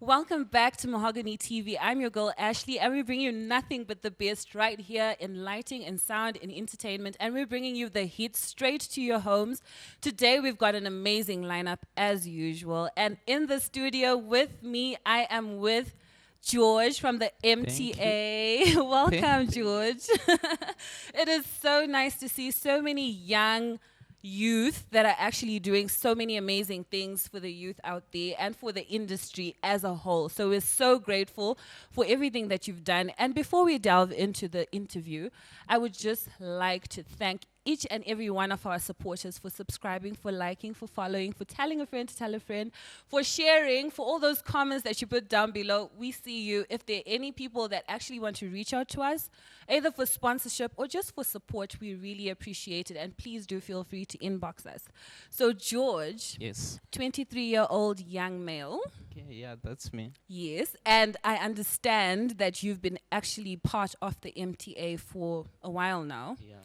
Welcome back to Mahogany TV. I'm your girl Ashley, and we bring you nothing but the best right here in lighting and sound and entertainment. And we're bringing you the hits straight to your homes. Today, we've got an amazing lineup as usual. And in the studio with me, I am with George from the Thank you. MTA. Thank, Welcome, thank you. George. It is so nice to see so many young youth that are actually doing so many amazing things for the youth out there and for the industry as a whole. So we're so grateful for everything that you've done. And before we delve into the interview, I would just like to thank each and every one of our supporters for subscribing, for liking, for following, for telling a friend to tell a friend, for sharing, for all those comments that you put down below. We see you. If there are any people that actually want to reach out to us, either for sponsorship or just for support, we really appreciate it. And please do feel free to inbox us. So, George, Yes. 23-year-old young male. Okay, yeah, that's me. Yes, and I understand that you've been actually part of the MTA for a while now. Yeah.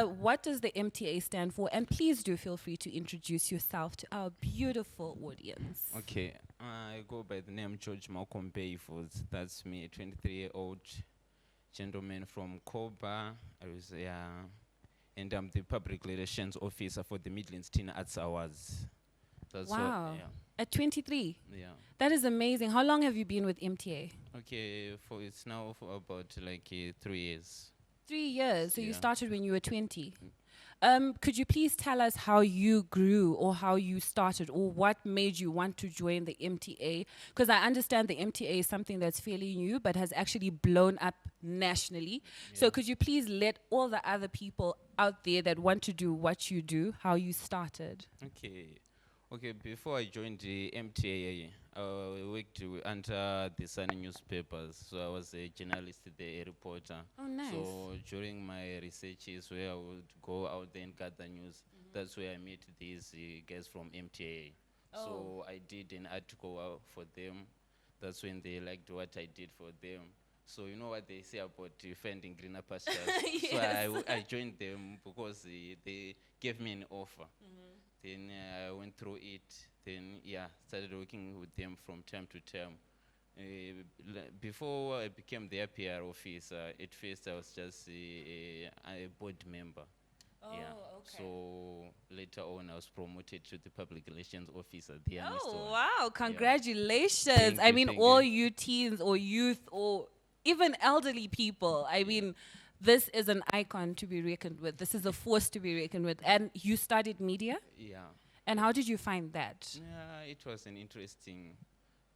What does the MTA stand for? And please do feel free to introduce yourself to our beautiful audience. Okay. I go by the name George Malcolm Bayford. That's me, a 23-year-old gentleman from Koba. And I'm the public relations officer for the Midlands Teen Arts Awards. That's Wow. what, At 23? yeah. That is amazing. How long have you been with MTA? Okay, it's now for about 3 years. 3 years. So you Yeah. started when you were 20. Could you please tell us how you grew or how you started or what made you want to join the MTA? Because I understand the MTA is something that's fairly new but has actually blown up nationally. So Yeah. could you please let all the other people out there that want to do what you do, how you started? Okay. Okay, before I joined the MTA, I worked under the Sunny newspapers. So I was a journalist there, a reporter. Oh, nice. So during my researches where I would go out there and gather news, that's where I met these guys from MTA. Oh. So I did an article for them. That's when they liked what I did for them. So you know what they say about defending greener pastures. So I joined them because they gave me an offer. Then I went through it. Then started working with them from time to time. Before I became their PR officer, at first I was just a board member. Oh, Yeah. okay. So later on, I was promoted to the public relations officer. The youngest Oh, one. wow. Yeah. Congratulations. Thank I you, mean, thank all you. you teens or youth or even elderly people, I mean, this is an icon to be reckoned with. This is a force to be reckoned with. And you studied media? Yeah. And how did you find that? Yeah, it was an interesting.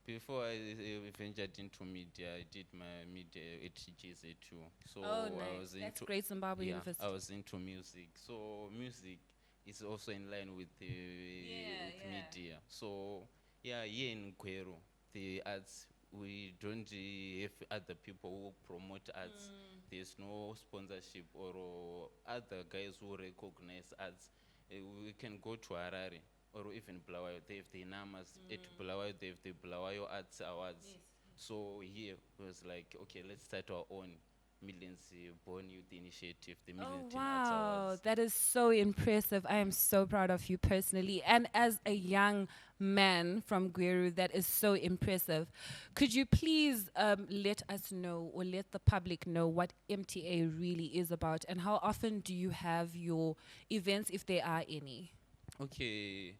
Before I ventured into media, I did my media at GZ2. So Oh, I nice. was That's into great, Zimbabwe yeah, University. I was into music. So music is also in line with media. So here in Kwero, the arts we don't have other people who promote arts. There's no sponsorship or other guys who recognize arts. We can go to Harare or even Bulawayo. They have the Namas. At Bulawayo, they have the Bulawayo Arts Awards. Yes. So here it was like, okay, let's start our own Millions Born Youth Initiative, the Oh, Million Teen Arts wow. Awards. That is so impressive. I am so proud of you personally. And as a young man from Gweru, that is so impressive. Could you please let us know or let the public know what MTA really is about and how often do you have your events, if there are any? Okay,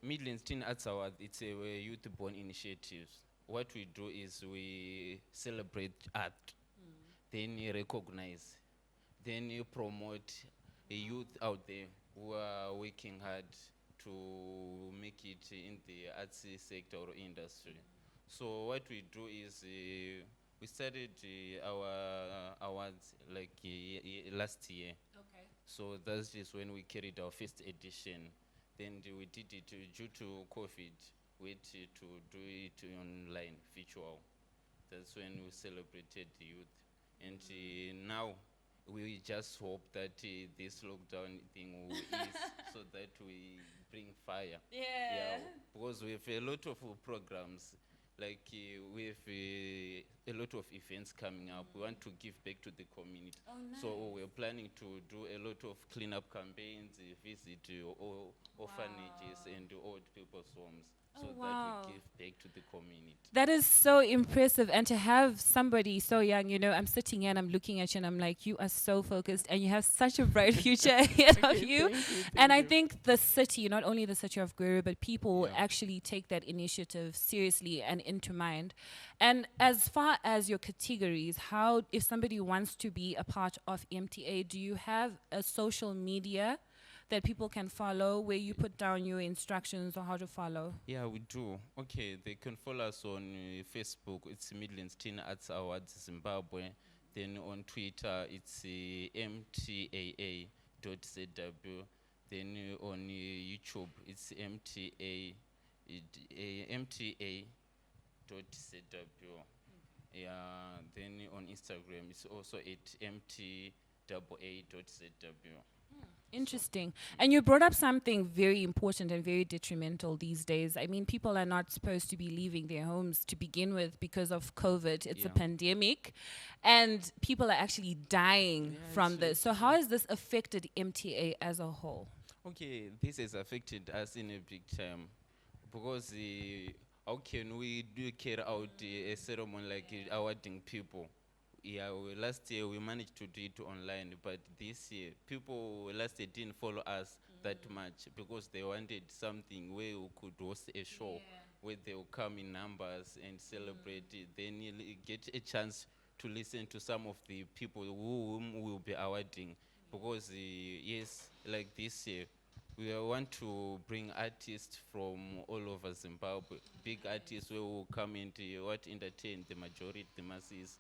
Midlands Teen Arts Award, it's a youth born initiative. What we do is we celebrate art, then you recognize, then you promote a youth out there who are working hard to make it in the arts sector or industry. So what we do is we started our awards like last year. Okay. So that is when we carried our first edition. Then we did it due to COVID. We had to do it online, virtual. That's when we celebrated the youth. And now we just hope that this lockdown thing will ease so that we bring fire. Yeah, because we have a lot of programs. Like we have a lot of events coming up. We want to give back to the community. Oh, nice. So we're planning to do a lot of cleanup campaigns, visit orphanages and old people's homes. so Oh, that we wow. give back to the community. That is so impressive. And to have somebody so young, I'm sitting here and I'm looking at you and I'm like, you are so focused and you have such a bright future ahead of Okay, you. thank you, And thank I you. think the city, not only the city of Guru, but people will Yeah. actually take that initiative seriously and into mind. And as far as your categories, how, if somebody wants to be a part of MTA, do you have a social media that people can follow where you put down your instructions on how to follow? Yeah, we do. Okay, they can follow us on Facebook. It's Midlands Teen Arts Awards Zimbabwe. Then on Twitter, it's mtaa.zw. Then on YouTube, it's mta.zw. Yeah. Then on Instagram, it's also at mtaa.zw. Interesting. And you brought up something very important and very detrimental these days. I mean, people are not supposed to be leaving their homes to begin with because of COVID. It's a Yeah. pandemic, and people are actually dying Yeah, from it's this. So, how has this affected MTA as a whole? Okay, this has affected us in a big time because how can we do carry out a ceremony like awarding people? Yeah, last year we managed to do it online, but this year people last year didn't follow us that much because they wanted something where we could host a show where they will come in numbers and celebrate it. Then you'll get a chance to listen to some of the people whom we will be awarding because yes, like this year we want to bring artists from all over Zimbabwe, big artists who will come and what entertain the majority, the masses.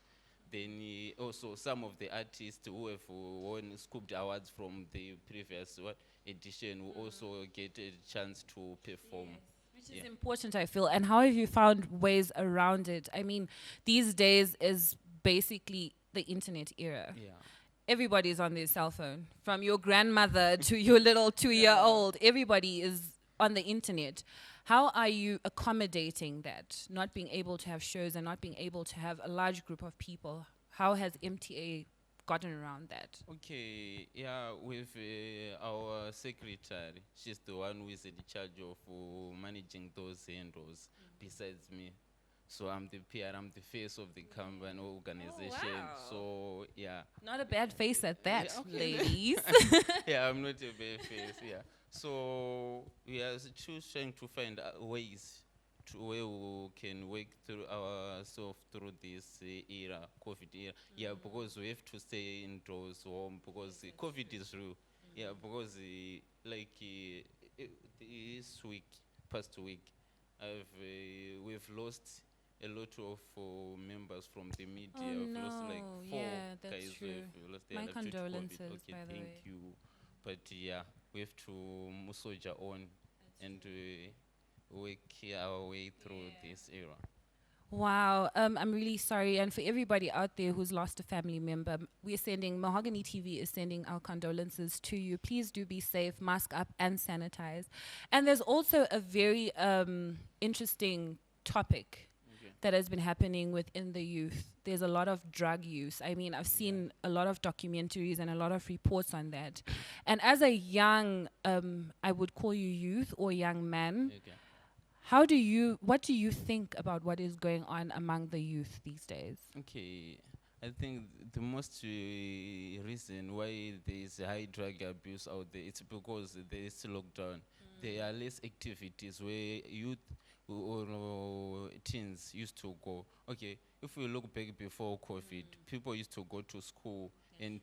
Then also some of the artists who have won scooped awards from the previous edition will also get a chance to perform. Which is Yeah. important, I feel. And how have you found ways around it? I mean, these days is basically the internet era. Yeah. Everybody's on their cell phone, from your grandmother to your little 2-year-old. Everybody is on the internet. How are you accommodating that, not being able to have shows and not being able to have a large group of people? How has MTA gotten around that? Okay, yeah, with our secretary, she's the one who is in charge of managing those handles besides me. So I'm the PR, I'm the face of the company organization. wow. So yeah. Not a bad face at that, Yeah, okay. ladies. Yeah, I'm not a bare face. Yeah. So we are trying to find ways to where we can work through ourselves through this era, COVID era. Yeah, because we have to stay indoors home because COVID is real. Yeah, because this week, past week, we've lost a lot of members from the media. Oh, We've lost like no. 4 Yeah, that's guys true. who've lost their My life due to COVID. condolences, Okay, by the thank way. you. But yeah, we have to soldier on and work our way through this era. Wow, I'm really sorry. And for everybody out there who's lost a family member, we're sending, Mahogany TV is sending our condolences to you. Please do be safe, mask up, and sanitize. And there's also a very interesting topic Okay. that has been happening within the youth. There's a lot of drug use. I mean, I've seen a lot of documentaries and a lot of reports on that. And as a young, I would call you youth or young man, Okay. what do you think about what is going on among the youth these days? Okay, I think the most reason why there is high drug abuse out there, it's because there is lockdown. There are less activities where youth or teens used to go. Okay, if we look back before COVID, people used to go to school and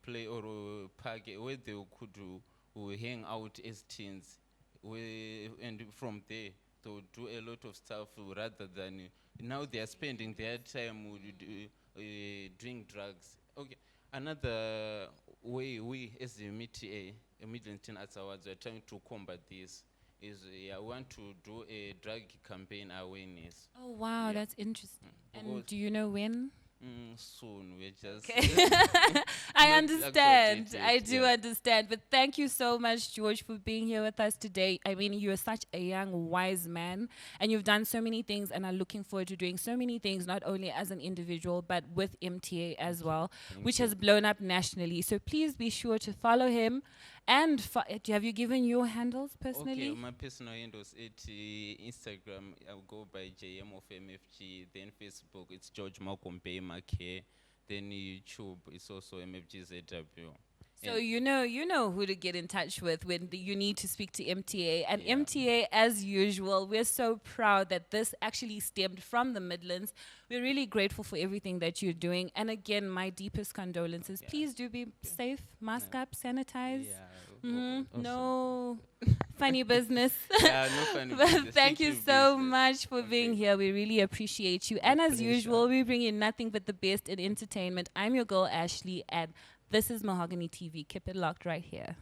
play or park where they could hang out as teens. And from there, to do a lot of stuff rather than now they are spending their time doing drugs. Okay, another way we as the MTA, Midlands Teen Arts Awards, are trying to combat this is I want to do a drug campaign awareness. Oh, wow, Yeah. that's interesting. And Because- do you know when? Soon we're just I not understand. actually I date, do yeah. understand. But thank you so much, George, for being here with us today. I mean, you're such a young, wise man, and you've done so many things, and are looking forward to doing so many things, not only as an individual, but with MTA as well, Thank which you. has blown up nationally. So please be sure to follow him And have you given your handles personally? Okay, my personal handles at Instagram, I'll go by JM of MFG. Then Facebook, it's George Malcolm Baymark here. Then YouTube, it's also MFGZW. So And you know who to get in touch with when you need to speak to MTA. And Yeah. MTA, as usual, we're so proud that this actually stemmed from the Midlands. We're really grateful for everything that you're doing. And again, my deepest condolences. Yeah. Please do be safe, mask up, sanitize. yeah, Mm-hmm. awesome. No funny business. Yeah, no funny But business. thank Stick you to so business. much for being Okay. here. We really appreciate you. And as pleasure. usual, we bring you nothing but the best in entertainment. I'm your girl, Ashley, and this is Mahogany TV. Keep it locked right here.